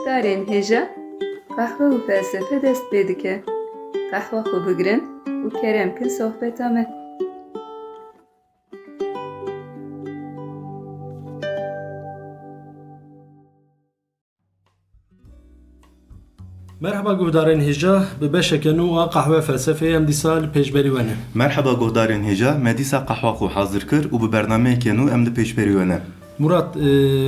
Guhdarên hêja qehwe û felsefe dest pê dike. Qehwa xwe bigirin û kerem kin sohbeta me. Merhaba guhdarên hêja, bi beşeke nû a qehwe felsefeyê em dîsa li pêşberî we ne. Merhaba guhdarên hêja, me dîsa qehwa xwe hazir kir û bi bernameyekê nû em li pêşberî we ne. Murat,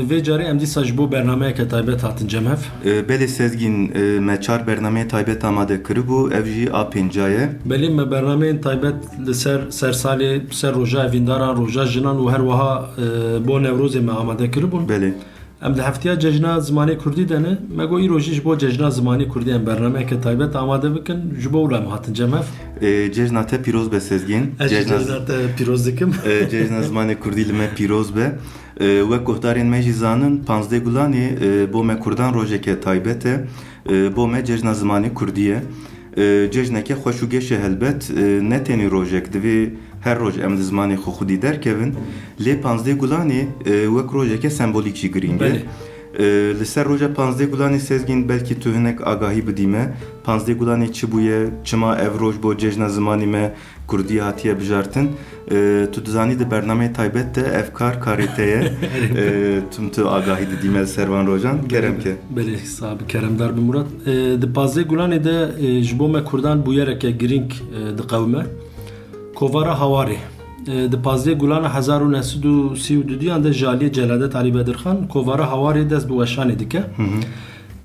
vê carê em dîsa ji bo bernameyeke taybet hatin cemhev. Belê Sezgîn me çar bernameyê taybet amade kiribû, ev jî a pênca ye. Belê me bernameyên taybet li ser sersalê, ser roja evîndaran, roja jinan û her wiha bo Newrozê me amade kiribûn. Belê. Em li heftiya cejna zimanê Kurdî de ne, me got îro jî ji bo cejna zimanê Kurdî em bernameyeke taybet amade bikin, ji bo wila em hatin cemhev. Cejna te pîroz be Sezgîn. Ez jî cejna te pîroz dikim. Cejna zimanê Kurdî li me pîroz be. Wek guhdarên me jî zanin, 15 Gulanê bo me Kurdan rojeke taybet e, bo me cejna zimanê Kurdî ye. Cejneke xweş û geş e helbet, ne tenê rojek divê her roj em li zimanê xwe xwedî derkevin, lê 15 Gulanê wek rojeke sembolîk jî girîng e. Li ser roja 15 Gulanê Sezgîn belkî tu hinek agahî bidî me. 15 Gulanê çi bûye, çima ev roj bo cejna zimanê me Kurdî hatiye bijartin. Tu dizanî di bernameyê taybet de ev karê te ye. Tu agahî didî me servan rojan, kerem ke. Belê, sabi keremdar bi Murat. Di 15 Gulanê de ji bo me Kurdan bûyereke girîng diqewime. Kovara Hawarê. Di 15 Gulana 1932 de Jaliyê Celadet Alî Bedirxan Kovara Hawarê dest bi weşanê dike.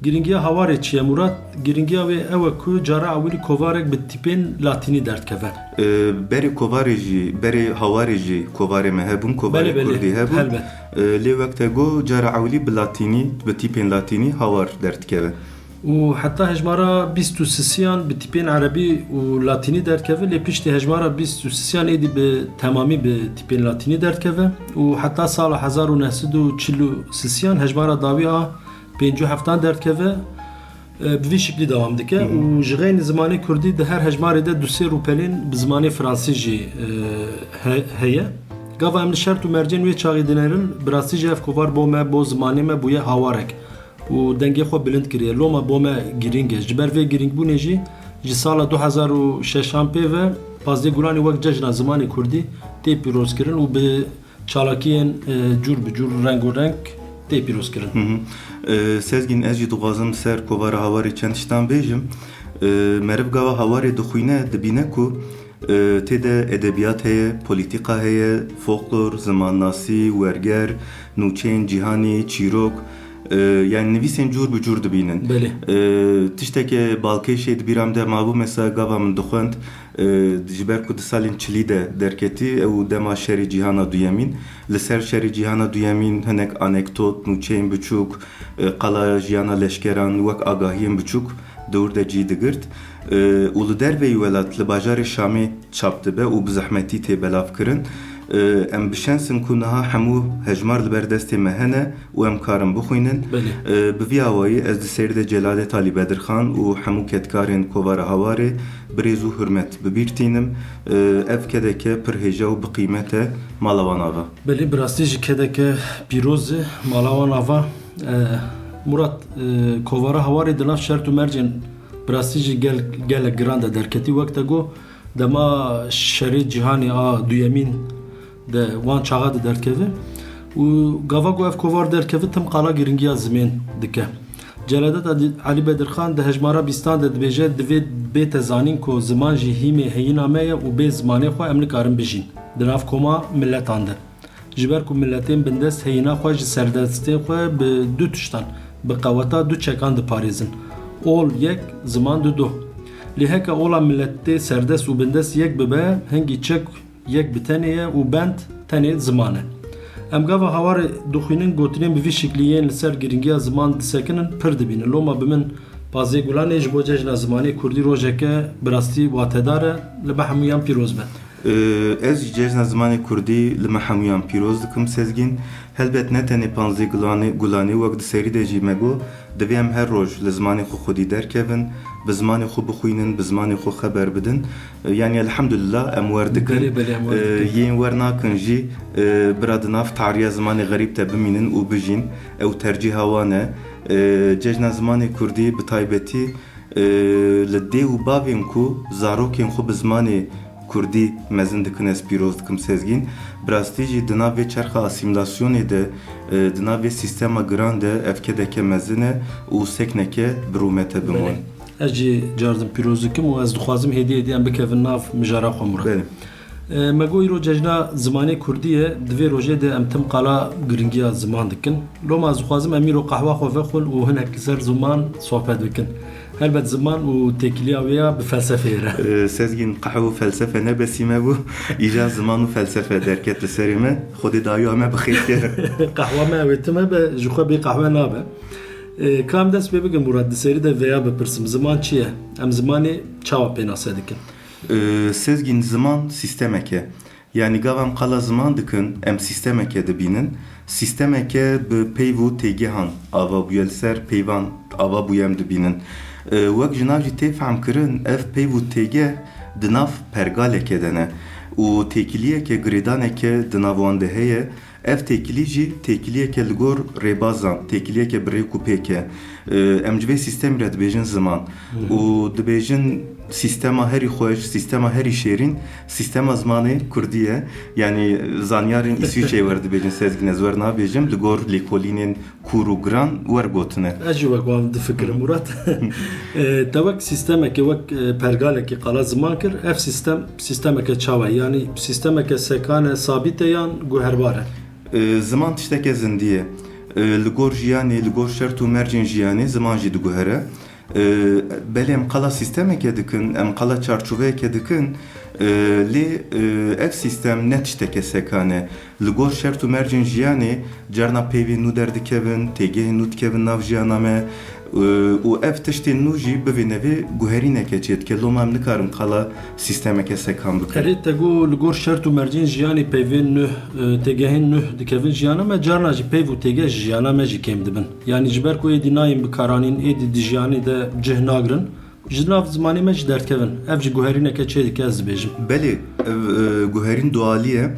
Giringiya Hawarê çi ye Murat? Giringiya wê ew e ku cara ewilî kovarek bi tîpên latînî derdkeve. Berê kovarê jî, berê Hawarê jî kovarê me hebûn, kovarê Kurdî hebûn. Lê wek te got cara ewilî bi latînî, bi tîpên latînî hawar derdkeve. û heta hejmara 23yan bi tîpên erebî û latînî derkeve, lê piştî hejmara 23yan êdî bi temamî bi tîpên latînî derkeve û heta sala 1946yan hejmara dawî a 57 derkeve bi vî şiklî dewam dike û ji xênî zimanê Kurdî di her hejmarê de dusê rûpelên bi zimanê Fransî jî heye. Gava em li şert û mercên wê çaxî dinerin, bi rastî jî ev kovar bo me bo zimanê me bûye hawarek. û dengê xwe bilind kiriye. Loma bo me girîng e. Ji ber vê girîngbûnê jî ji sala 2006 pê ve 15 Gulanê wek cejna zimanê Kurdî tê pîrozkirin û bi çalakiyên cûr bi cûr reng û renk tê pîrozkirin. Sezgîn ez jî dixwazim ser kovara Hawarê çend tiştan bêjim. Meriv gava Hawarê dixwîne dibîne ku tê de edebiyat heye, polîtîka heye, folklor, zimannasî, werger, nûçeyên cîhanî, çîrok, yani nivîsên cûr bi cûr dibînin. Tiştekê balkêşê dibîram de mabû mesela gava min dixwend ji ber ku di salên çilî de derketî ew dema şerê cîhana duyemîn. Li ser şerê cîhana duyemîn hinek anekdot, nûçeyên biçûk, qala jiyana leşkeran wek agahiyên biçûk dewr de cî digirt. û li derveyî welat li bajarê Şamê çap dibe û bi zehmetî tê belav kirin. Em bişensin ku niha hemû hejmar li ber destê me hene û em karin bixwînin. Bi vî awayî ez di serî de Celadet Alî Bedirxan û hemû ketkarên Kovara Hawarê birêz û hürmet bibîrtînim. Ev kedeke pir hêja û bi qîmet e mala wan ava. Belê, bi rastî jî kedeke pîroz e mala wan ava. Murat, Kovara Hawarê di nav şert û mercên bi rastî jî gelek giran de derketî. Wek te got dema şerê cîhanê a duyemîn de wan çaxa de derkeve û gava got ev kovar derkeve tim qala giringiya zimên dike. Celadet Alî Bedirxan di hejmara bîstan de dibêje divê bête zanîn ku ziman jî hîmê heyîna me ye û bê zimanê xwe em nikarin bijîn di nav koma milletan de. Ji ber ku milletên bindest heyîna xwe ji serdestê xwe bi du tiştan, bi qeweta du çekan diparêzin. Ol yek, ziman du. Lê heke ola milletê serdest û bindest yek bibe, hingî çek yek bi tenê ye û bend tenê ziman e. Em gava Hawarê dixwînin gotinên bi vî şikliyên li ser giringiya ziman disekinin pir dibînin. Loma bi min 15 Gulanê ji bo cejna zimanê Kurdî rojeke bi rastî watedar e, li me hemûyan pîroz be. Ez jî cejna zimanê Kurdî li me hemûyan pîroz dikim Sezgîn. Helbet ne tenê 15 Gulanê wek di serî de jî me got دویم هر روز لزمانی خو خودی درکevin به زمانی خو بخوینن به زمانی خو خبر بدن یعنی الحمدلله ام وردکن یین ورناکن جی برادناف تعریه زمانی غریب te bimînin û bijîn ew tercîha wan e cejna zimanê Kurdî bi taybetî li dê û bavên ku zarokên xwe bi zimanê Kurdî mezin dikin ez pîroz dikim sezgîn bi rastî jî di nav vê çerxa asîmilasyonê de di nav vê sîstema giran de ev kedeke mezin e û sekneke bi rûme te bimon. Ez jî cardim pîroz dikim û ez dixwazim hêdiyê diyan bikevin nav mijara xwe Murat. Me got îro cejna zimanê Kurdî ye divê rojê de em tim qala giringiya ziman dikin. Loma ez dixwazim em îro qehwa xwe vexwin û hinek li ser ziman sohbet bikin. Helbet ziman û têkiliya wê ya bi felsefeyê re. Sezgîn qehwa û felsefe ne besîme bû îja ziman û felsefe derket li serê me Xwedê dayo me bixêr kir. Qehwa me wê tim hebe ji xwe bê qehwe nabe. Kam dest pê bikin Murat di serî de vêya bipirsim ziman çi ye? Em zimanê çawa pênasê dikin? Sezgîn ziman sistemeke. Yani gavam qala ziman dikin em sistemeke dibînin. Sistemeke bi peyv û têgehan ava bûye li ser peyvan ava bûye em dibînin. Wek ji nav jî tê fehm kirin ev peyv û têge di nav pergaleke de ne. û têkiliyeke girêdaneke di nav wan de heye. Ev têkilî jî têkiliyeke li gor rêbazan, têkiliyeke bi rêk û pêk e. Em ji vê sistemê re dibêjin ziman. û dibêjin sistema herî xweş, sistema herî şêrîn, sistema zimanê Kurdî ye. Yani zanyarên İsviçreyê werdibêjin sezgîn ez wernabêjim li gor lêkolînên kûr û giran wergotine. Ez jî wek wan difikirim Murat. Te wek sistemeke wek pergalekê qala ziman kir, ev sistemeke çawa ye? Yani sistemeke sekane sabît e yan guherbar e? Ziman tişteke zindî ye. Li gor jiyanê, li gor şert û mercên jiyanê ziman jî diguhere. Belê em qala sistemeke dikin, em qala çarçoveyeke dikin lê ev sistem ne tişteke sekane. Li gor şert û mercên jiyanê carna peyvên nû derdikevin, têgehên nû dikevin nav jiyana me û ev tiştên nû jî bi vê nevê guherîneke çê dike. Loma em nikarim qala sistemeke sekan bikin. Erê te got li gor şert û mercên jiyanê peyvên nû têgehên nû dikevin jiyana me carna jî peyv û têgeh ji jiyana me jî kêm dibin. Yani ji ber ku êdî nayên bikaranîn êdî di jiyanê de cih nagirin ji nav zimanê me jî derdkevin. Ev jî guherîneke çê dike ez dibêjim. Belê ev guherîn doğalî ye.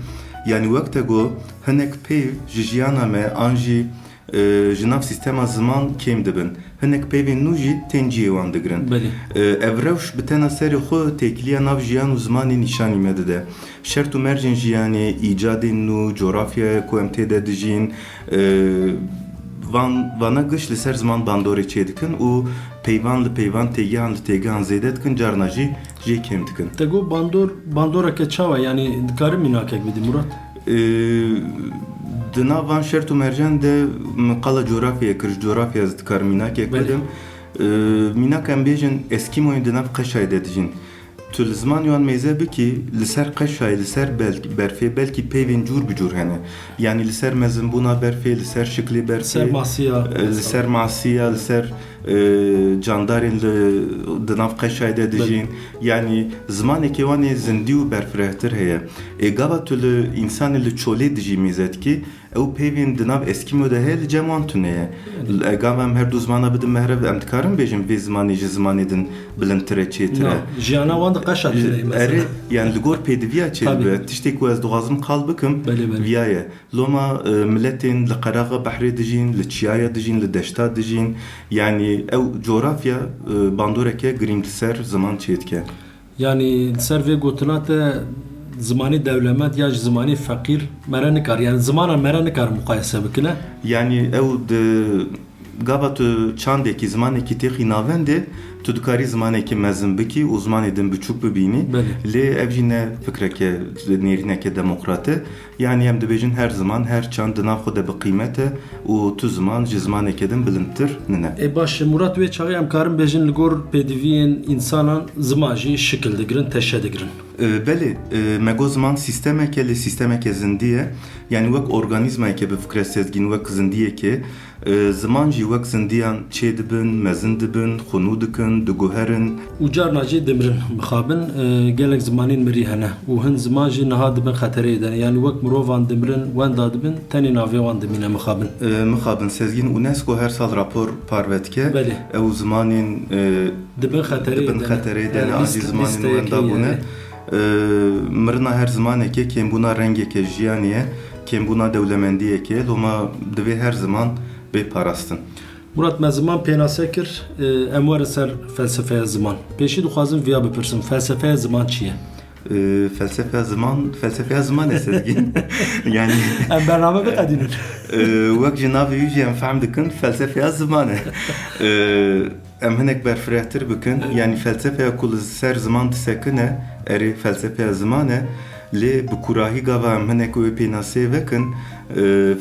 Yani wek te got hinek peyv ji jiyana me an jî ji nav sistema ziman kêm dibin. Hinek peyvên nû jî tên ciyê wan digirin. Ev rewş bi tena serê xwe têkiliya nav jiyan û zimanê nîşanî me dide. Şert û mercên jiyanê, îcadên nû, coğrafyaya ku em tê de dijîn vana giş li ser ziman bandorê çê dikin û peyvan li peyvan têgehan li têgehan zêde dikin carna jî jê kêm dikin. Te got bandoreke çawa yani dikarim mînakek bidî Murat? Di nav van şert û mercan de min qala coğrafyaya kir, coğrafya ez dikarim mînakek bidim. Mînak em bêjin Eskîmoyên di nav Qeşayê de dijîn. Tu li ziman wan mêze bikî li ser Qeşayê, li ser berfê belkî peyvên cûr bi cûr hene. Yani li ser mezinbûna berfê, li ser şiklê berfê, li ser masiya, li ser candarên di nav Qeşayê de dijîn. Yani zimanekê wan ê zindî û berfirehtir heye. Gava tu li însanê li çolê dijî mêze dikî ew peyvên di nav Eskîmo de heye li cem wan tune ye. Gava em her du zimana bidin mehrev em dikarin bêjin vê zimanê ji zimanê din bilindtir e çêtir e. Jiyana wan di qeşa tune mesela. Yani li gor pêdiviya çê dibe. Tiştê ku ez dixwazim qal bikim viya ye. Loma milletên li qeraxa behrê dijîn, li çiyaya dijîn, li deşta dijîn. Yani ew coğrafya bandoreke girîng li ser ziman çê dike. Yani ser vê gotina te zimanê dewlemet ya ji zimanê feqîr mere nikar. Yani zimana mere nikar muqayese bikine. Yani ew di gava tu çandekî zimanekî têxî navendê tu dikarî zimanekî mezin bikî û zimanê din biçûk bibînî. Lê ev jî ne fikreke nêrîneke demokrat e. Yani em dibêjin her ziman her çand di nav xwe de bi qîmet e û tu ziman ji zimanekê din bilindtir nine. Baş Murat wê çaxê em karin bêjin li gor pêdiviyên însanan ziman jî şikil digirin, teşe digirin. Belê me got ziman sistemeke lê sistemeke zindî ye. Yani wek organîzmayeke bi fikre sezgîn wek zindiyekê ziman jî wek zindiyan çê dibin, mezin dibin, xunû dikin, diguherin, diguherin. Ucar nacî dimirin mixabin gelek zimanên mirî hene û hin ziman jî niha dibin xeterê de yani wek mirovan dimirin wenda dibin tenê navê wan dimîne mixabin. Mixabin Sezgîn UNESCO her sal rapor parve dike. Belê. Ew zimanên Dibin xeterê de acî zimanên wenda bûne. Mirina her zimanekê kêmbûna rengekê jiyanê kêmbûna dewlemendiyekê loma divê her ziman bê parastin. Murat me ziman pênase kir em were ser felsefeya ziman. Pêşî dixwazim viya bipirsim felsefeya ziman çi ye? Felsefeya ziman e Sezgîn. Yani Em bername biqedînin. Wek ji navê wî jî em fehm dikin felsefeya ziman e. Em hinek berfirehtir bikin yani felsefeya ku li ser ziman disekine erê felsefeya ziman e lê bi kurahî gava em hinek wê pênasê vekin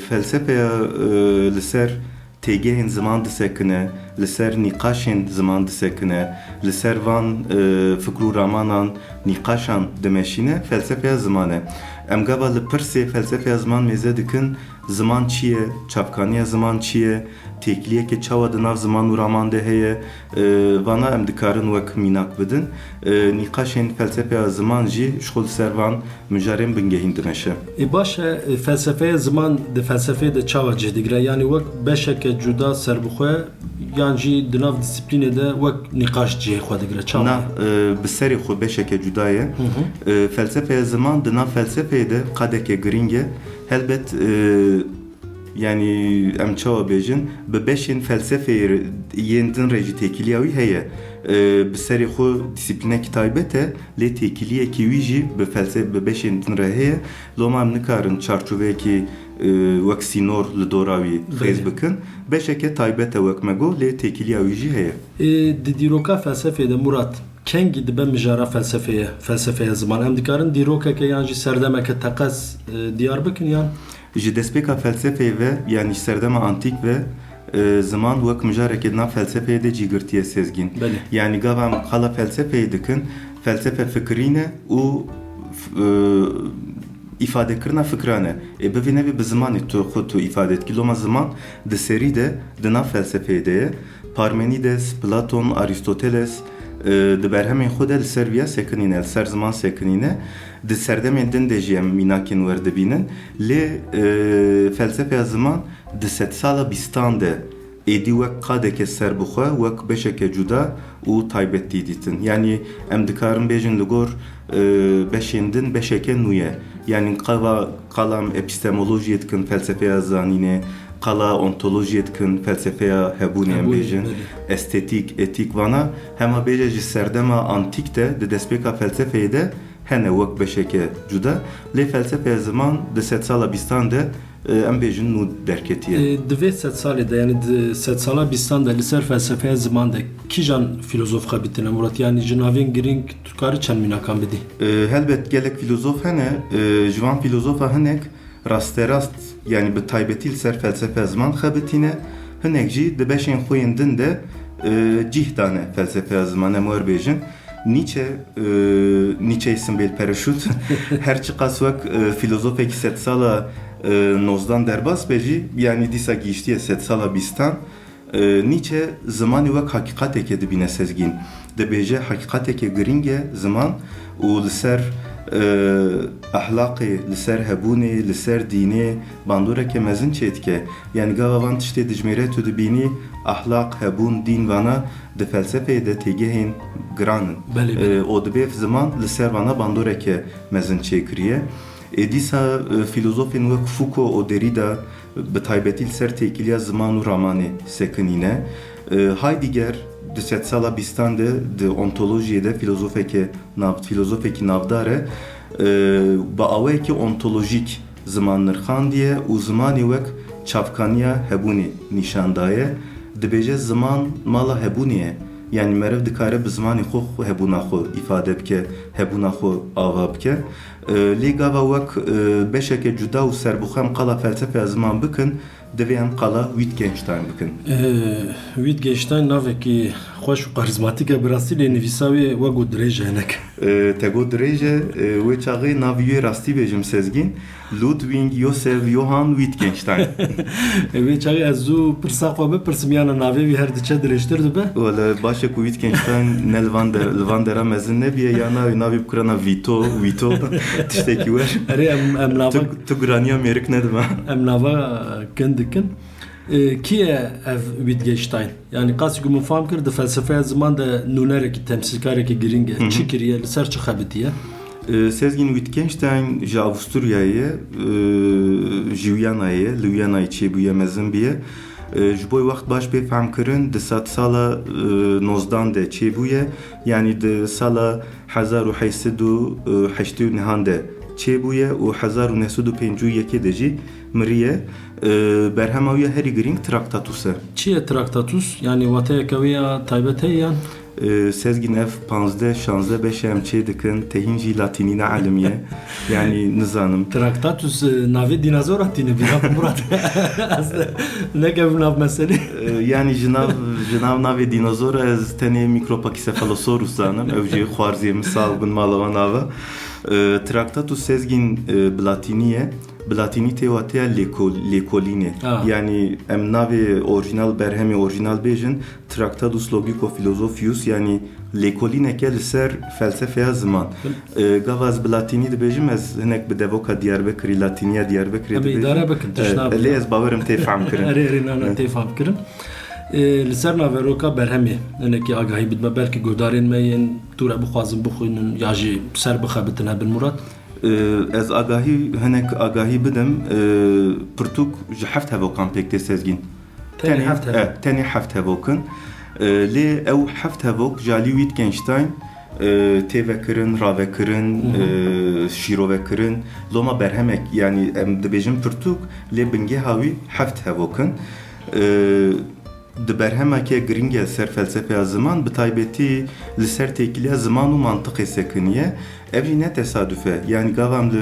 felsefeya li ser têgehên ziman disekine, li ser nîqaşên ziman disekine, li ser van fikr û ramanan nîqaşan dimeşîne felsefeya ziman e. Em gava li pirsê felsefeya ziman mêze dikin ziman çi ye, çavkaniya ziman çi ye, têkiliyekê çawa di nav ziman û raman de heye, vana em dikarin wek mînak bidin. Nîqaşên felsefeya ziman jî ji xwe li ser van mijarên bingehîn dimeşe. Baş e felsefeya ziman di felsefeyê de çawa cih digire yani wek beşeke cuda serbixwe yan jî di nav disiplînê de wek nîqaş cihê xwe digire çawa. Na bi serê xwe beşeke cuda ye. Felsefeya ziman di nav felsefeyê de qadeke giring e. Helbet yani em çawa bêjin bi beşên felsefeyê yên din re jî têkiliya wî heye. Bi serê xwe disiplînekî taybet e lê têkiliyekî wî jî bi beşên din re heye. Loma em nikarin çarçoveyekî wek sînor li dora wî xêz bikin. Beşeke taybet e wek me got lê têkiliya wî jî heye. Di dîroka felsefeyê de Murat kengî dibe mijara felsefeya ziman em dikarin dîrokeke yan jî serdemeke teqez diyar bikin yan? Ji destpêka felsefeyê ve yani serdema antik ve ziman wek mijarekê nav felsefeyê de cîgirtiye Sezgîn. Yani gava em qala felsefeyê dikin felsefe fikrîne û îfadekirina fikran e. Bivê nevê bi zimanê tu îfade dikî loma ziman di serî de di nav felsefeyê de ye. Parmenides, Platon, Aristoteles di berhemên xwe de li ser viya sekinîne, li ser ziman sekinîne. Di serdemên din de jî em mînakên wer dibînin. Lê felsefeya ziman di sed sala bîstan de êdî wek qadeke serbixwe, wek beşeke cuda û taybetî dîtin. Yani em dikarin bêjin li gor beşên din beşeke nû ye. Yani qala em epistemolojiyê dikin felsefeya zanînê, qala ontolojiyê dikin felsefeya hebûnê em bêjin, estetik, etik vana hema bêje ji serdema antik de di destpêka felsefeyê de hene wek beşeke cuda lê felsefeya ziman di sed sala bîstan de em bêjin nû derketiye. Di vê sed salê de yani di sed sala bîstan de li ser felsefeya ziman de kîjan filozof xebitine Murat yani ji navên girîng tu karî çend mînakan bidî? Helbet gelek filozof hene, ji van filozofa hinek rasterast yani bi taybetî li ser felsefeya ziman xebitîne, hinek jî di beşên xwe din de cih dane felsefeya ziman em wer bêjin. Nietzsche simbêl pereşût her çi qas wek filozofekî sed sala nozdan derbas be jî yani dîsa gîştiye sed sala bîstan Nietzsche zimanê wek hakîqateke dibîne Sezgîn. Dibêje hakîqateke giring e ziman û li ser ahlaqê, li ser hebûnê, li ser dînê bandoreke mezin çêdike. Yani gava van tiştê dijmêre tu dibînî ahlaq, hebûn, dîn vana di felsefeyê de têgehên giranin. O dibe ziman li ser vana bandoreke mezin çêkiriye. Dîsa filozofên wek Foucault û Derrida bi taybetî li ser têkiliya ziman û ramanê sekinîne. Heidegger di sed sala bîstan de di ontolojiyê de filozofekî navdar e bi awayekî ontolojîk ziman nirxandiye û zimanê wek çavkaniya hebûnê nîşan daye. Dibêje ziman mala hebûnê ye. Yani merev dikare bi zimanê xwe hebûna xwe îfade bike. hebûna xwe ava bike. Lê gava wek beşeke cuda û serbixwe qala felsefeya ziman bikin, divê em qala Wittgenstein bikin. Wittgenstein navekî xweş û karizmatîk e, bi rastî lê nivîsa wê wek got dirêj e hinek. Te got dirêj e, wê çaxê navê wê rastî bêjim Sezgîn, Ludwig Joseph Johann Wittgenstein. Wê çaxê ez zû pirsa xwe bipirsim yana navê wî her diçe dirêjtir dibe? Wala baş ku Wittgenstein ne li van dera mezin nebiye ya navê bikirana Vito tiştekî wer. Erê em nava Tu giraniya mêrik nedime. em nava kin dikin. Kî ye ev Wittgenstein? Yani qasî ku min fam kir di felsefeya ziman de nûnerekî temsîlkarekî giring e. Çi kiriye li ser çi xebitiye? Sezgin Wittgenstein ji Avusturyayê ji Wiyanayê li Wiyanayê çêbûye mezin biye. Ji bo wext baş pê fehm kirin di sala 19 de çêbûye, yanî di sala 1889 de çêbûye û 1951 de jî miriye. Berhema wî herî giring Tractatus e. Çi ye Tractatus? Yani wateyeke wê ya taybet heye yan? Sezgin ev 15-16 beş em çê dikin tehîn jî latînîne elimiye, yanî nizanim. Tractatus navê dinozora tîne bîra Murat. Nekevim nav meselê. Yani ji nav navê dinozora ez tenê Micropachycephalosaurus zanim, ev jî xwarziyê misal bin mala nava. Tractatus sezgin bi latînî ye. Bi latînî tê watiya lêkolînê. Yani em navê orijinal berhemê orijinal bêjin Tractatus Logico-Philosophius, yani lêkolîneke li ser felsefeya ziman. Gava ez bi latînî dibêjim, ez hinek bi devoka Diyarbekirî latîniya Diyarbekirê dibêjim. İdare bikin tişna. Lê ez bawerim tê fehm kirin. Erê nana tê fehm kirin. Li ser naveroka berhemê hinekî agahî bidme, belkî guhdarên me yên tûre bixwazin bixwînin ya jî ser bixebitin hebin Murat. Ez agahî bidim, pirtûk ji heft hevokan pêk tê Sezgîn. Tenê heft hevokin. Lê ew heft hevok ji alî Wittgenstein têvekirin, ravekirin, şîrovekirin, loma berhemek, yani em dibêjin pirtûk, lê bingeha wî heft hevokin. Di berhemeke giring e ser felsefeya ziman, bi taybetî li ser têkiliya ziman û mantiqê sekiniye. Ev jî ne tesadüfe, yani gavam li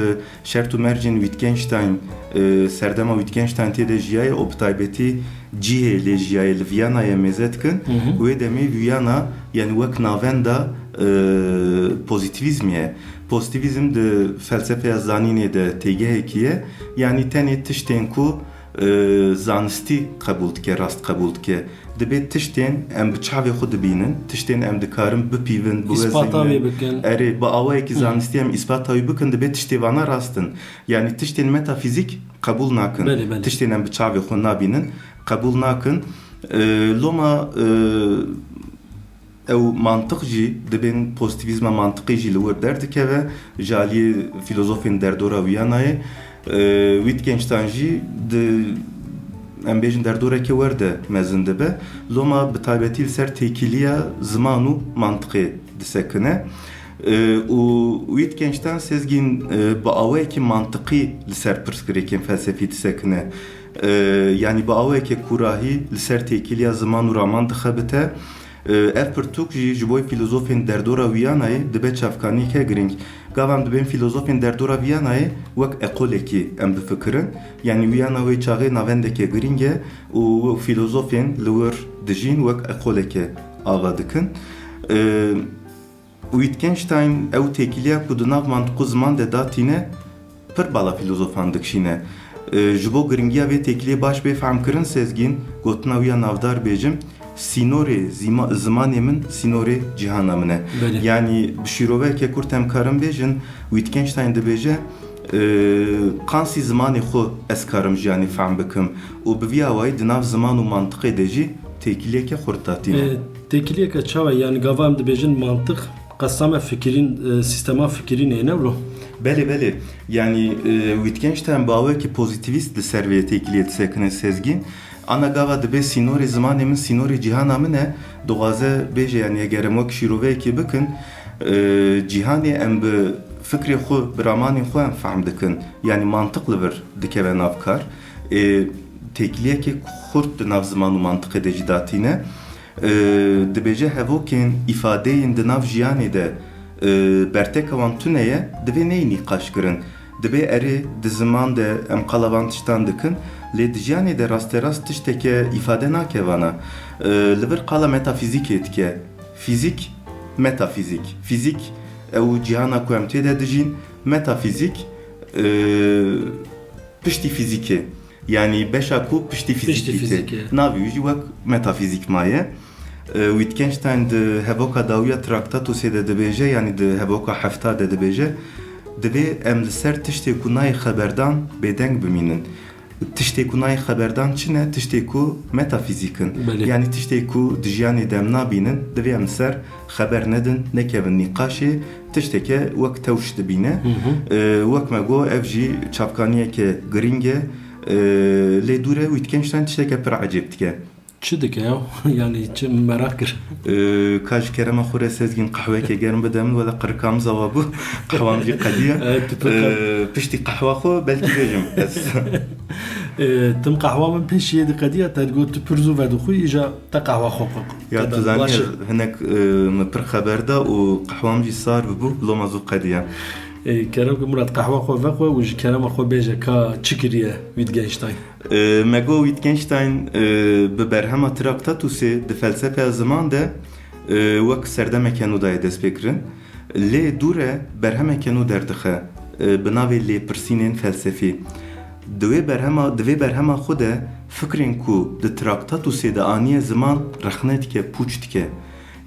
şert û mercên Wittgenstein, serdema Wittgenstein tê de jiyaye, o bi taybetî cihê lê jiyaye li Viyanayê mêze dikin. Wê demê Viyana, yani wek navenda pozitivîzm ye. Pozitivîzm di felsefeya zanînê de têgehekî ye, yani tenê tiştên ku zanistî qebûl dike, rast qebûl dike. Dibe tiştên em bi çavê xwe dibînin, tiştên em dikarin bipîvin, İspata wê bikin. Erê, bi awayekî zanistî em îspata wî bikin, dibe tiştê vana rastin. Yani tiştên metafîzik qebûl nakin. Tiştên em bi çavê xwe nabînin, qebûl nakin. Loma ew mantiq jî dibên pozitivîzma mantiqî jî li wir derdikeve, ji aliyê filozofên derdora Wiyanayê. Wittgenstein jî em bêjin derdoreke wer de mezin dibe. Loma bi taybetî li ser têkiliya ziman û mantiqê disekine. û Wittgenstein sezgîn bi awayekî mantiqî li ser pirsgirêkên felsefî disekine. Yani bi awayeke kurahî li ser têkiliya ziman û raman dixebite. Ev pirtûk jî ji bo filozofên derdora Wiyanayê dibe çavkanîke giring. Gavam dibên filozofên derdora Wiyanayê wek ekolekî em bifikirin. Yani Wiyana wê çaxê navendeke giring e û filozofên li wir dijîn wek ekoleke ava dikin. Wittgenstein ew têkiliya ku di nav mantiq û ziman de datîne pir bala filozofan dikişîne. Ji bo giringiya vê têkiliyê baş bê fehm kirin Sezgîn, gotina wî ya navdar bêjim. Sînorê zimanê min, sînorê cîhana min e. Yani bi şîroveke kurt em karin bêjin, Wittgenstein dibêje qansî zimanê xwe ez karim jiyanî fehm bikim û bi vî awayî di nav ziman û mantiqê de jî têkiliyeke xurt datîne. Têkiliyeke çawa, yani gava em dibêjin mantiq qesame fikirîn, sistema fikirînê ne wilo? Belê, yani Wittgenstein bi awayekî pozitivîst li ser vê têkiliyê disekine Sezgîn. Ana gava dibe sînorê zimanê min, sînorê cîhana min e, dixwaze bêje, yani eger em wek şîroveyekê bikin, cîhanê em bi fikrê xwe, bi ramanên xwe em fehm dikin. Yani mantiq li vir dikeve nav kar. Têkiliyekê xurt di nav ziman û mantiqê de jî datîne. Dibêje hevokên îfadeyên di nav jiyanê de berteka wan tuneye divê ney nîqaş kirin. Divê erê di ziman de em qalavan tiştan dikin, lê di jiyanê de rasterast tişteke îfade nake vana. Li vir qala metafîzîkê dike. Fîzik, metafîzik. Fîzik ew cihana ku em tê de dijîn, metafîzik piştî fîzîkê. Yani beşa ku piştî fîzik dike. Navê wî jî wek metafîzik maye. Wittgenstein di hevoka dawiya Traktatosê de dibêje, yani di hevoka hefta de dibêje, divê em li ser tiştê ku nayê xeberdan bêdeng bimînin. Tiştê ku nayê xeberdan çi ne? Tiştê ku metafîzik in. Yani tiştê ku di jiyanê de em nabînin, divê em li ser xeber nedin, nekevin nîqaşê, tişteke wek tewş dibîne. Wek me got ev jî çapkaniyeke giring e, lê dûre Wittgenstein tişteke pir ecêb dike. Çi dike ya? Yani çi merak kir. Kaj kerema xure sezgin qehweke germ bidem wala qirkam zawabu qehwam jî qediye. Piştî qehwa xwe belkî bêjim ez. Tim qehwa min pêşiye diqediye te got tu pirzû vedixwî îja te qehwa xwe Ya tu zanî hinek me pir xeber da û qehwam jî sar bibû loma zû qediye. Kerem ki Murat qehwa xwe vexwe û ji kerema xwe bêje ka çi kiriye Wittgenstein? Me got Wittgenstein bi berhema Traktatosê di felsepeya ziman de wek serdemeke nû daye dest pê kirin. Lê dûre berhemeke nû derdixe bi navê lêpirsînên felsefî. Divê berhema xwe de fikrên ku di Traktatosê de aniye ziman rexne dike, pûç dike.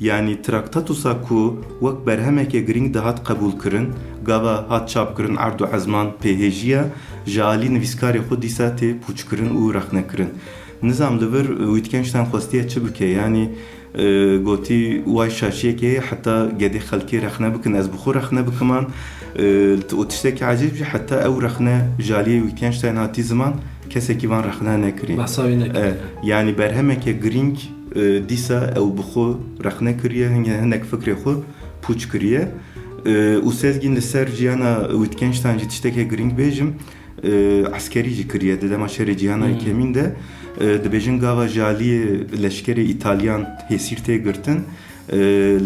Yani Traktatosa ku wek berhemeke giring de hat qebûl kirin, gava hat çap kirin erd û ezman pêhêjiya, ji alî nivîskarê xwe dîsa tê pûç kirin û rexne kirin. Nizam li vir Wittgenstein xwestiye çi bike? Yani gotî way şaşiyekê heye heta gedê xelkê rexne bikin, ez bi xwe rexne bikiman. û tiştekî ecêb jî heta ew rexne ji aliyê Wittgenstein hatî ziman kesekî van rexne nekirî. Behsa wî nekiriye. Yani berhemeke giring dîsa ew bi xwe rexne kiriye, hinek fikrê xwe pûç kiriye. û sezgîn li ser jiyana Wittgenstein jî tişteke giring bêjim, askerî jî kiriye di dema şerê cîhana yekemîn de. Dibêjin gava ji aliyê leşkerê İtalyan hêsîr tê girtin,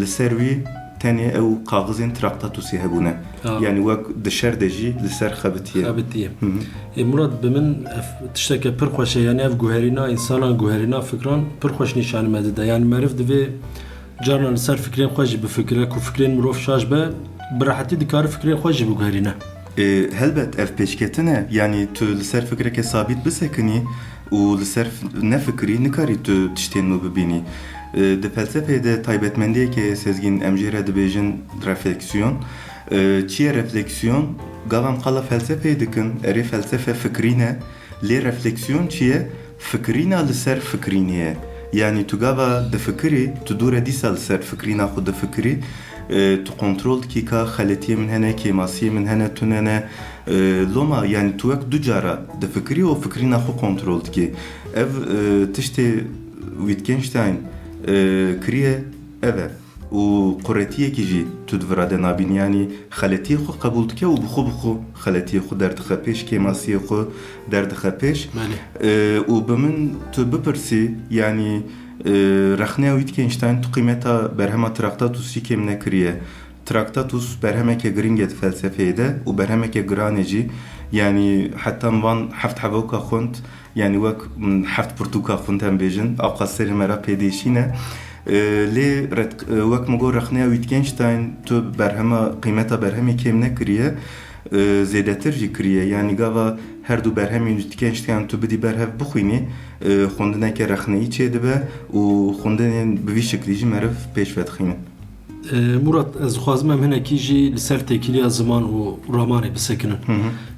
li ser wî tenê ew kaxizên Traktatosê hebûne. Yani wek di şer de jî li ser xebitiye. Xebitiye. Murat bi min tişteke pir xweş e, yani ev guherîna însanan, guherîna fikran pir xweş nîşan me dide. Yani meriv divê carna li ser fikrên xwe jî bifikire ku fikrên mirov şaş be, bi rehetî dikare fikrên xwe jî biguherîne. Helbet ev pêşketine, yani tu li ser fikreke sabît bisekinî û li ser nefikrî nikarî tu tiştên nû bibînî. Di felsefeyê de taybetmendiyekê sezgîn em jê re dibêjin refleksiyon. Çi ye refleksiyon? Gavan qala felsefeyê dikin, erê felsefe fikrî ne, lê refleksiyon çi ye? Fikrîna li ser fikrînê ye. Yani tu gava difikirî, tu dûre dîsa li ser fikrîna xwe difikirî, tu kontrol dikî ka xeletiyê min hene, kêmasiyê min hene, tune hene. Loma yani tu wek du cara difikirî û fikrîna xwe kontrol dikî. Ev tiştê Wittgenstein kiriye ev e. û quretiyekî jî tu divira de nabînî, yani xeletiyê xwe qebûl dike û bi xwe xeletiyê xwe derdixe pêş, kêmasiyê xwe derdixe pêş. û bi min tu bipirsî, yani rexneya Wittgenstein tu qîmeta berhema Traktatosî kêm nekiriye. Traktatos berhemeke giring e felsefeyê de û berhemeke giranê jî, yani heta van heft hevoka xwend, yani wek heft pirtûka xwend em bêjin, aqas serê me re pêdêşîne. Lê wek min got rexneya Wittgenstein tu berhema qîmeta berhemê kêm nekiriye, zêdetir jî kiriye. Yani gava her du berhemên Wittgenstein tu bidî berhev bixwînî, xwendineke rexneyî çê dibe û xwendinên bi vî şeklî jî meriv pêş vedixînin. Murat, ez dixwazim em hinekî jî li ser têkiliya ziman û ramanê bisekinin.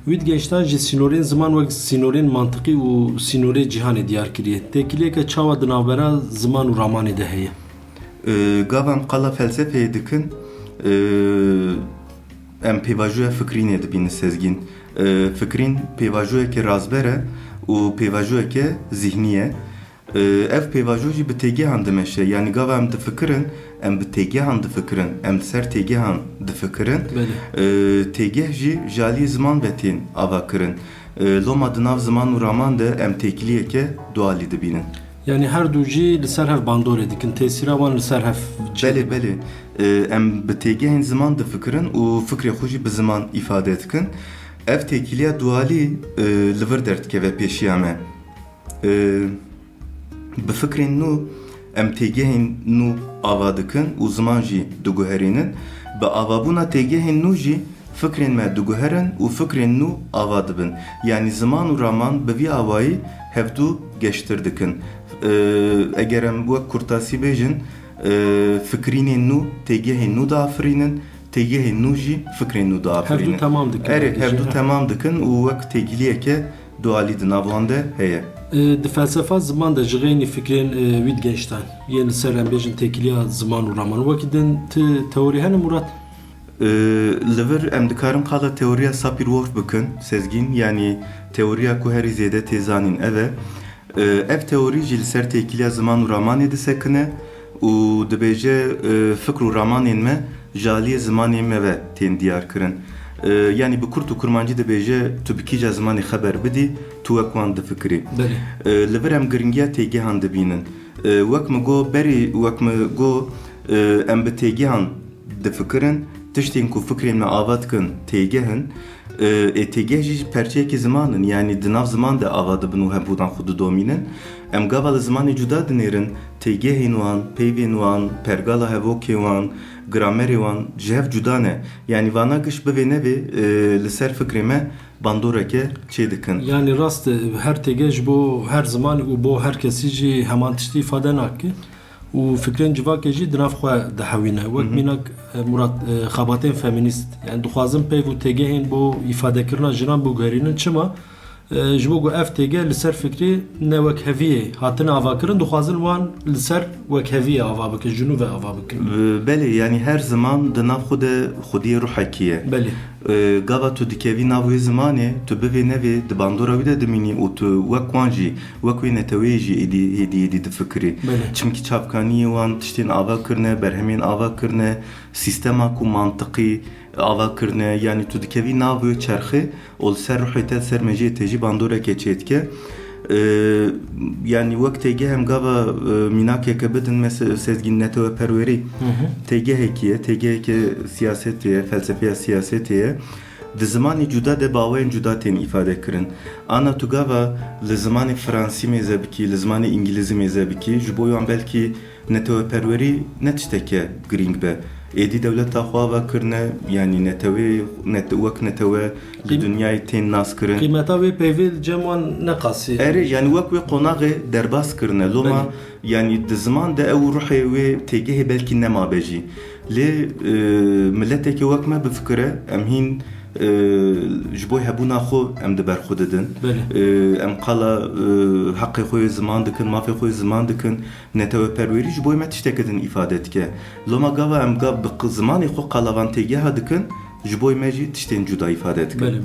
Wittgenstein jî sînorên ziman wek sînorên mantiqî û sînorê cîhanê diyar kiriye. Têkiliyeke çawa di navbera ziman û ramanê de heye? Gavan qala felsefeyê dikin, em pêvajoya fikrînê dibînin sezgîn. Fikrîn pêvajoyeke razber e û pêvajoyeke zihnî ye. Ev pêvajo jî bi têgehan dimeşe, yani gava em difikirin, em bi têgehan difikirin, em li ser têgehan difikirin. Têgeh jî ji aliyê ziman ve tên ava kirin. Loma di nav ziman û raman de em têkiliyeke dualî dibînin. Yani her du jî li ser hev bandorê dikin, tesîra wan li ser hev Belê em bi têgehên ziman difikirin û fikrê xwe jî bi ziman îfade dikin. Ev têkiliya dualî li vir derdikeve pêşiya me. Bi fikrên nû em têgehên nû ava dikin û ziman jî diguherînin. Bi avabûna têgehên nû jî fikrên me diguherin û fikrên nû ava dibin. Yani ziman û raman bi vî awayî hevdû geştir dikin. Eger em wek kurtasî bêjin, fikrînên nû têgehên nû diafirînin, têgehên nû jî fikrên nû diafirînin. Hevdû temam dikin. Hevdû temam dikin û wek têgiliyeke dualî di nav wan de heye. Di felsefa ziman de ji ğênî fikrên wî digeştan. Yên li ser em bêjin têkiliya ziman û raman. Wekî din ti teorî hene Murat? Li vir em dikarin qala teoriya Sapir-Whorf bikin, sezgîn, yani teoriya ku herî zêde tê zanîn ev e. Ev teorî jî li ser têkiliya ziman û ramanê disekine û dibêje fikr û ramanên me ji aliyê zimanê me ve tên diyar kirin. Yani bi Kurt û Kurmancî dibêje tu bi kîja zimanê xeber bidî, tu wek wan difikirî. Li vir em giringiya têgehan dibînin. Wek min got berî wek min got em bi têgehan difikirin, tiştên ku fikrên me ava dikin têgehin. Têgeh jî perçeyekî zimanin, yani di nav ziman de ava dibin û hevbûdan xwe didomînin. Em gava li zimanê cuda dinêrin, têgehên wan, peyvên wan, pergala hevokê wan, gramerê wan ji hev cuda ne. Yani vana giş bivê nevê li ser fikrê me bandoreke çê dikin. Yani rast her têgeh ji bo her zimanî û bo her kesî jî heman tiştî îfade nake. û fikrên civakê jî di nav xwe dihewîne. Wek mînak Murat xebatên feminîst. Yani dixwazin peyv û têgehên bo îfadekirina jinan biguherînin çima ji bo ku ev têgeh li ser fikrî ne wekheviyê hatine avakirin, dixwazin wan li ser wekheviyê ava bikin, ji nû ve ava bikin. Belê, yani her ziman di nav xwe de xwediyê ruhekî ye. Belê. Gava tu dikevî nav wê zimanê, tu bivê nevê di bandora wî de dimînî û tu wek wan jî, wek wê netewê jî êdî difikirî. Çimkî çavkaniyê wan tiştên ava kirine, berhemên ava kirine, sîstema ku mantiqî ava kirine, yani tu dikevî nav wê çerxê û li ser ruhê te, ser mejiyê te jî bandoreke çê dike. Yani wek têgeh em gava mînakeke bidin mesela sezgîn neteweperwerî têgehekî ye, têgeheke siyasetê ye, felsefeya siyasetê ye. Di zimanê cuda de baweyên cuda tên îfade kirin. Ana tu gava li zimanê Fransî mêze bikî, li zimanê İngilîzî mêze bikî, ji bo wan belkî neteweperwerî ne tişteke girîng be. Êdî dewleta xwe ava kirine, yani netewê wek netewe li dunyayê tên nas kirin. Qîmeta wê peyvê cem wan neqasî. Yani wek wê qonaqê derbas kirine. Loma yani di ziman de ew ruhê wê têgehê belkî nemabe jî. Lê milletekî wek me bifikire em hîn ji bo hebûna xwe em di ber xwe didin. Em qala heqê xwe ziman dikin, mafê xwe ziman dikin, neteweperwerî ji bo me tiştekê din îfade dike. Loma gava em gav bi zimanê xwe qalavan têgeha dikin, ji bo me jî tiştên cuda îfade dikin.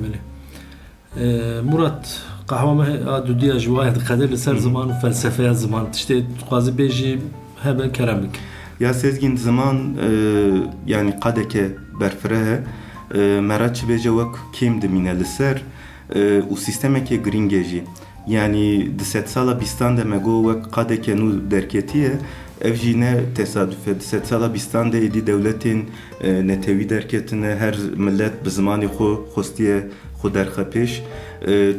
Murat, qehwa me dudiya ji wayê diqede li ser ziman û felsefeya ziman tiştê dixwazî bêjî hebe kerem bik. Ya sezgîn ziman yani qadeke berfire he. Mera çi bêje wek kêm dimîne li ser û sîstemeke girîngê jî. Yani di sed sala bîstan de me got wek qadeke nû derketiye, ev jî ne tesadüf e. Di sed sala bîstan de êdî dewletên netewî derketine, her millet bi zimanê xwe xwestiye xwe derxe pêş.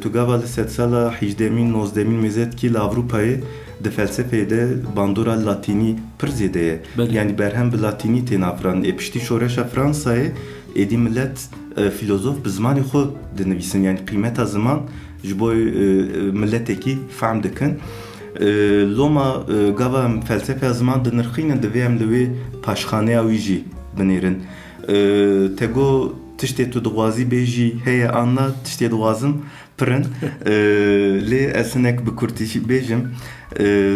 Tu gava li sed sala 18-mîn 19-mîn mêze dikî li Avrupayê di felsefeyê de bandora latînî pir zêde ye. Yani berhem bi latînî tên afiran. Piştî şoreşa Fransayê êdî millet filozof bi zimanê xwe dinivîsin, yani qîmeta ziman ji bo milletekî fehm dikin. Loma gava em felsefeya ziman dinirxînin, divê em li wê paşxaneya wî jî binêrin. Te got tiştê tu dixwazî bêjî heye anna, tiştê dixwazim pirin. Lê ez hinek bi Kurtî bêjim.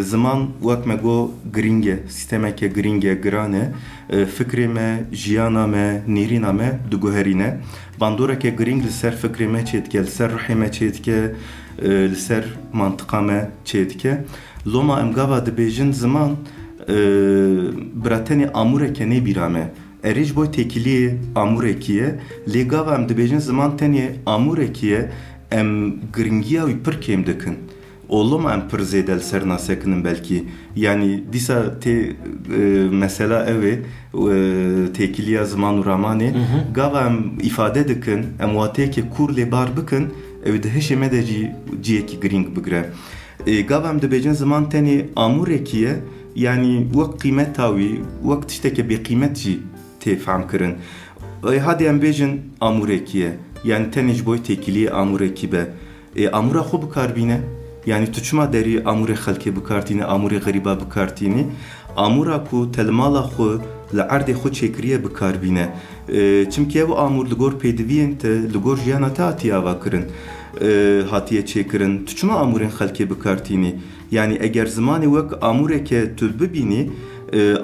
Ziman wek me got girîng e, sîstemeke girîng e, giran e. Fikrê me, jiyana me, nêrîna me diguherîne. Bandoreke girîng li ser fikrê me çê dike, li ser ruhê me çê dike, li ser mantiqa me çê dike. Loma em gava dibêjin ziman biratenê amûreke nebîra me. Erê ji bo têkiliyê amûrekî ye, lê gava em dibêjin ziman tenê amûrekî ye, em giringiya wî pir kêm dikin. oğlum em pır zêde li ser nasekinin belki. Yani dîsa te mesela ev têkiliya ziman û ramanê gava em îfade dikin em watêkê kur lêbar bikin ew di hişê me de jî ciyekî giring bigire. Gava em dibêjin ziman tenê amûrekî ye yani wek qîmeta wî wek tiştekê bêqîmet jî tê fehm kirin. Hadî em bêjin amûrekî ye yani tenê ji bo têkiliyê amûrekî be. Amûra xwe bikarbîne yani tu çima derî amûrê xelkê bikartînî amûrê xerîba bikartînî amûra ku telmala xwe li erdê xwe çêkiriye bikarbîne. Çimkî ev amûr li gor pêdiviyên te li gor jiyana te hatiye ava kirin. Hatiye çêkirin tu çima amûrên xelkê bikartînî yani eger zimanê wek amûreke tu bibînî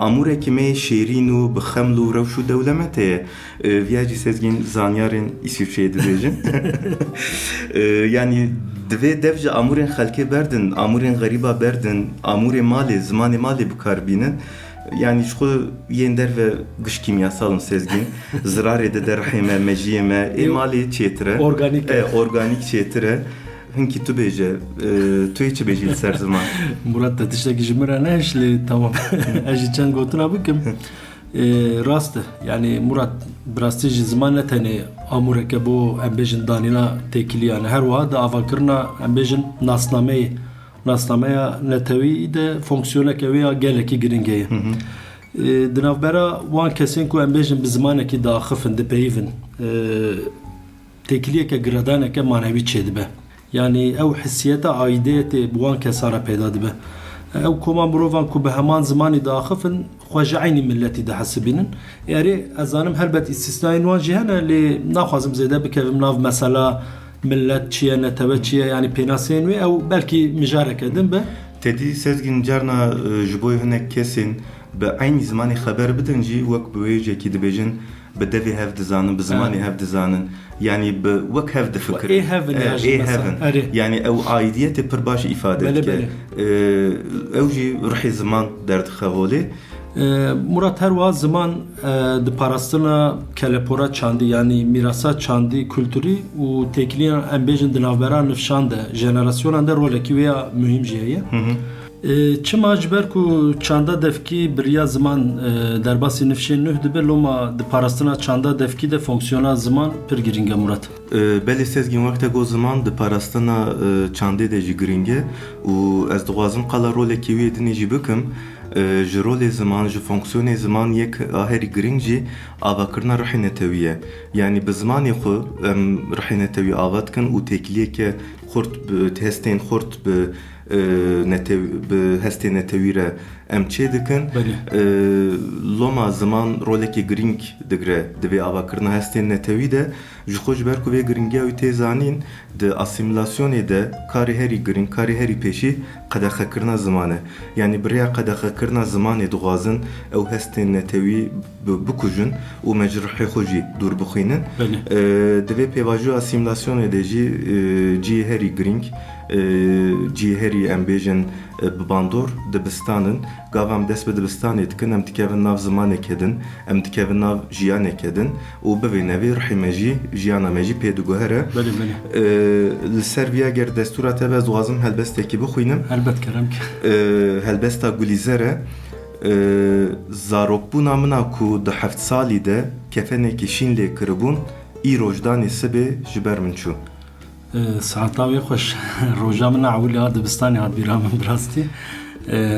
amûrekî me şêrîn û bi xeml û rewş û dewlemet heye. Viya jî sezgîn zanyarên İsviçreyê dibêjin. Yani divê dev ji amûrên xelkê berdin, amûrên xerîba berdin, amûrê malê, zimanê malê bikarbînin. Yani ji xwe yên derve giş kimyasalin sezgîn. Zirarê de derhê me, mejiyê me, malê çêtir e. Organik çêtir e. Hinkî tu bêje, tu yê çi bêjî li ser ziman? Murat te tiştekî ji min re nehişlê tamam. Ez jî çend gotina bikim. Rast e. Yani Murat bi rastî jî ziman ne tenê amûreke bo em bêjin danîna têkiliyan her wiha di avakirina em bêjin nasnameyê. Nasnameya netewî de fonksiyoneke wê ya gelekî giring heye. Di navbera wan kesên ku em bêjin bi zimanekî diaxifin, dipeyivin têkiliyeke giradaneke manevî çêdibe. Yani ew hissiyeta aidiyetê bi wan kesan re peyda dibe. Ew koma mirovan ku bi heman zimanî diaxifin xwe ji eynî milletî dihesibînin. Erê ez zanim helbet îstisnayên wan jî hene lê naxwazim zêde bikevim nav mesela millet çiye netebe çiye yani pênaseyên wê ew belkî mijareke din be. Tedî sezgîn carna ji bo hinek kesên bi eynî zimanê xeber bidin jî wek bi wêjekî dibêjin bi devê hev dizanin, bi zimanê hev dizanin. Yani bi wek hev difikirin. Ê hevin yani ew aidiyetê pir baş îfade dike. Ew jî rihê ziman derdixe holê. Murat her wiha ziman di parastina kelepora çandî yani mirasa çandî kültürî û têkiliyan em bêjin di navbera nifşan de jenerasyonan de rolekî wê ya mühim jî heye. Çima ji ber ku çanda devkî biriya ziman derbasî nifşên nûh dibe loma di parastina çanda devkî de fonksiyona ziman pir giring e Murat. Belê sezgîn wekte got ziman di parastina çandê de jî giring e û ez dixwazim qala rolekî wê dinê jî bikim. Ji rolê ziman, ji fonksiyonê ziman yek aherî giring jî avakirina rihê netewî ye. Yani bi zimanê xwe em rihê netewî ava dikin û têkiliyeke xurt bi hestên xurt bi hestê netewî re em çê dikin. Loma ziman rolekê giring digire divê avakirina hestên netewî de ji xwe ji ber ku vê giringiya wî tê zanîn di asimilasyonê de karê herî giring, karê herî pêşî qedexekirina ziman e. Yani biriya qedexekirina zimanê dixwazin ew hestên netewî bikujin û me ji rihê xwe jî dûr bixwînin. Divê pêvajoya asimilasyonê de jî ciyê herî giring ciyê herî em bêjin bi bandor dibistanin gav em dest bi dibistanê dikin em dikevin nav zimanekê din em dikevin nav jiyanekê din û bi vê nevê rihê me jî jiyana me jî pê diguhere. Li ser viya ger destûra te ez dixwazim helbestekî bixwînim. Helbet kerem ki. Helbesta Gulîzer e zarokbûna min a ku di heft salî de kefenekî şîn lê kiribûn îroj danê sibê ji ber min çû. Saeta wê xweş roja min a ewlê hat dibistanê hat bîra min bi rastî.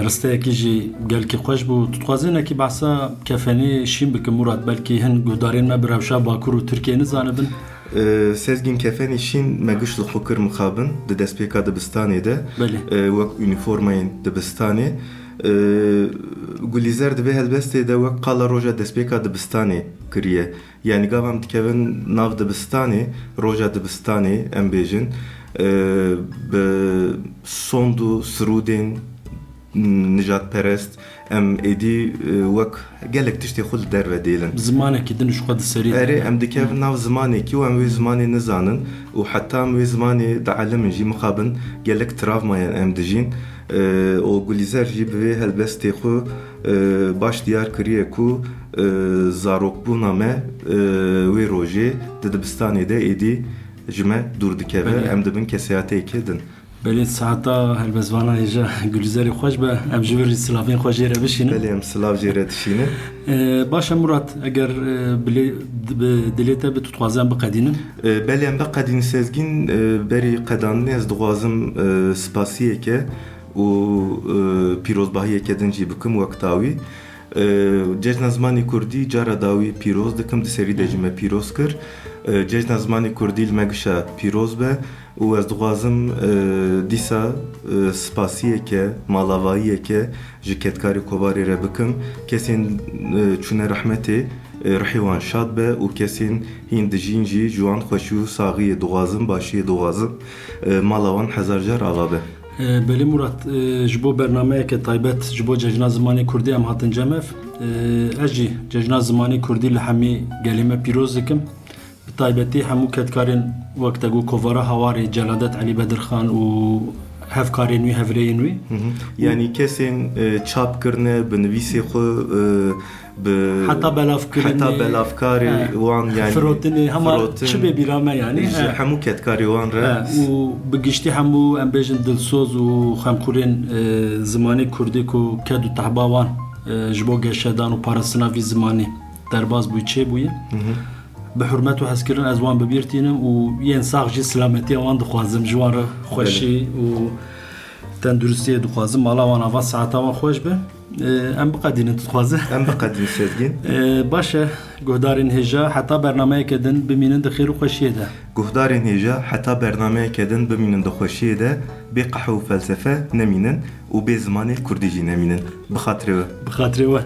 Risteyekî jî gelkî xweş bû. Tu dixwazî hinekî behsa kefenê şîn bikim Murat belkî hin guhdarên me bi rewşa Bakur û Tirkiyeyê nizanibin. Sezgîn kefenê şîn me giş li xwe kir mixabin di destpêka dibistanê de wek unîformayên dibistanê. Gulîzer divê helbestê de wek qala roja destpêka dibistanê kiriye. Yani gav em dikevin nav dibistanê, roja dibistanê em bêjin bi sond û sirûdên nijadperest em êdî wek gelek tiştê xwe li derve dêlin. Zimanekî din ji xwe diserî. Erê em dikevin nav zimanekî û em wê zimanê nizanin û heta em wê zimanê di elimên jî mixabin gelek travmayan em dijîn. O Gulîzer jî bi vê helbestê xwe baş diyar kiriye ku zarokbûna me wê rojê di dibistanê de êdî ji me dûr dikeve em dibin keseyateyekê din. بلی ساعتا هلبزوانا ایجا گلزاری خوش به ام جوری سلافین خوش جیره بشینه. بله ام سلاف جیره دشینه. باشه مراد اگر دلیته به توتوازن بقدینم. بله ام بقدین سزگین بری قدانه از دوازم سپاسیه که و پیروزباهیه که دنجی بکم وقتاوی. جشن زمانی کردی جارا داوی پیروز دکم دسری دجمه پیروز کر. جشن زمانی کردی المگشا پیروز به و از دوازم دیسا سپاسیه که مالاواییه که جکتکاری کوباری را بکم کسین چونه رحمتی رحیوان شاد به و کسین هند جینجی جوان خوشو ساقی دوازم باشی دوازم مالاوان هزار جار آوابه. بلی مراد جبو برنامه که تایبت جبو جشن زمانی کردی هم هاتن جمف اجی جشن زمانی کردی لحمی گلیمه پیروز دکم تایبتی همو کتکارین وقت گو کووارا هواری جلادت علی بدرخان و هفکارین وی هفرین وی یعنی کسین چاپ کرنه بنویسی خو حتی بلافکاری وان یعنی فروتنی همه چه بیرامه یعنی همو کتکاری وان را و بگشتی همو ام بیجن دلسوز و خمخورین زمانی کردی کو کد و تحباوان جبو گشدان و پارسناوی زمانی درباز بوی چه بویه به حرمت و حسکرین از وان ببیرتینم و یه انساق جی سلامتی وان دخوازم جوان را خوشی و تندرستی دخوازم مالا وان آواز ساعتا وان خوش به ام بقدین تخوازه ام بقدین سزگین باشه گهدارین هجا حتی برنامه کدن بمینن دخیر و خوشیه ده گهدارین هجا حتی برنامه کدن بمینن دخوشیه ده بی قحو و فلسفه نمینن و بی زمان کردی جی نمینن بخاطره و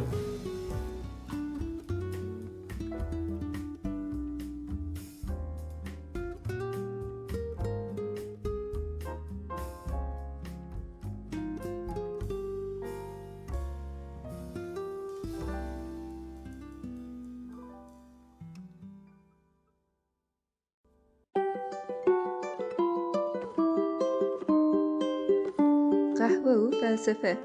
قهوه و فلسفه